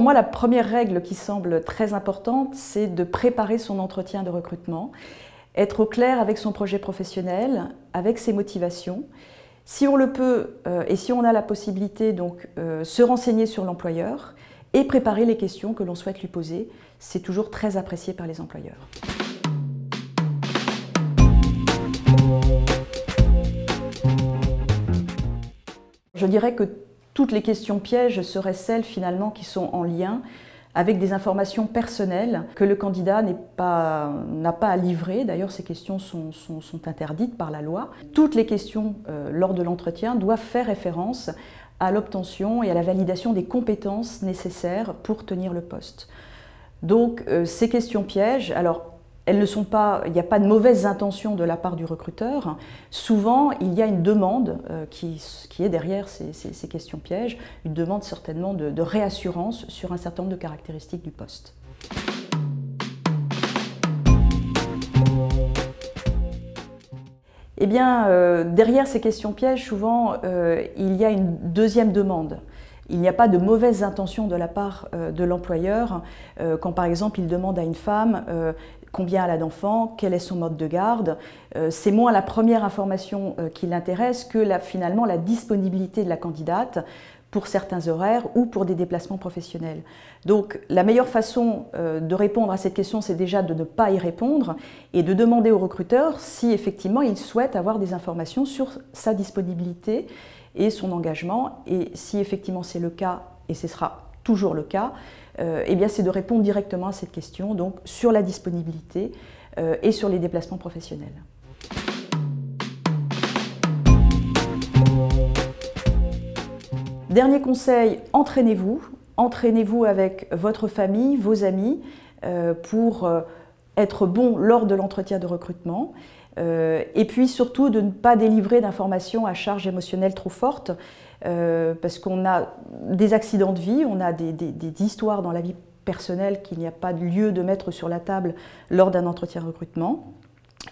pour moi, la première règle qui semble très importante, c'est de préparer son entretien de recrutement, être au clair avec son projet professionnel, avec ses motivations. Si on le peut et si on a la possibilité, donc se renseigner sur l'employeur et préparer les questions que l'on souhaite lui poser, c'est toujours très apprécié par les employeurs. Je dirais que toutes les questions pièges seraient celles finalement qui sont en lien avec des informations personnelles que le candidat n'a pas à livrer. D'ailleurs, ces questions sont interdites par la loi. Toutes les questions lors de l'entretien doivent faire référence à l'obtention et à la validation des compétences nécessaires pour tenir le poste. Donc, ces questions pièges, alors, elles ne sont pas, il n'y a pas de mauvaises intentions de la part du recruteur. Souvent, il y a une demande qui est derrière ces questions pièges, une demande certainement de réassurance sur un certain nombre de caractéristiques du poste. Eh bien, derrière ces questions pièges, souvent, il y a une deuxième demande. Il n'y a pas de mauvaises intentions de la part de l'employeur quand, par exemple, il demande à une femme combien elle a d'enfants, quel est son mode de garde. C'est moins la première information qui l'intéresse que finalement la disponibilité de la candidate pour certains horaires ou pour des déplacements professionnels. Donc la meilleure façon de répondre à cette question, c'est déjà de ne pas y répondre et de demander au recruteur si effectivement il souhaite avoir des informations sur sa disponibilité et son engagement. Et si effectivement c'est le cas, et ce sera toujours le cas, eh bien c'est de répondre directement à cette question, donc sur la disponibilité et sur les déplacements professionnels. Dernier conseil, entraînez-vous. Entraînez-vous avec votre famille, vos amis, pour être bon lors de l'entretien de recrutement. Et puis surtout de ne pas délivrer d'informations à charge émotionnelle trop forte, parce qu'on a des accidents de vie, on a des histoires dans la vie personnelle qu'il n'y a pas de lieu de mettre sur la table lors d'un entretien de recrutement.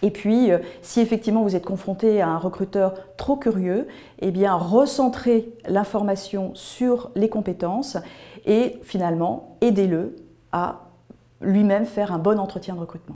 Et puis, si effectivement vous êtes confronté à un recruteur trop curieux, eh bien recentrez l'information sur les compétences et finalement aidez-le à lui-même faire un bon entretien de recrutement.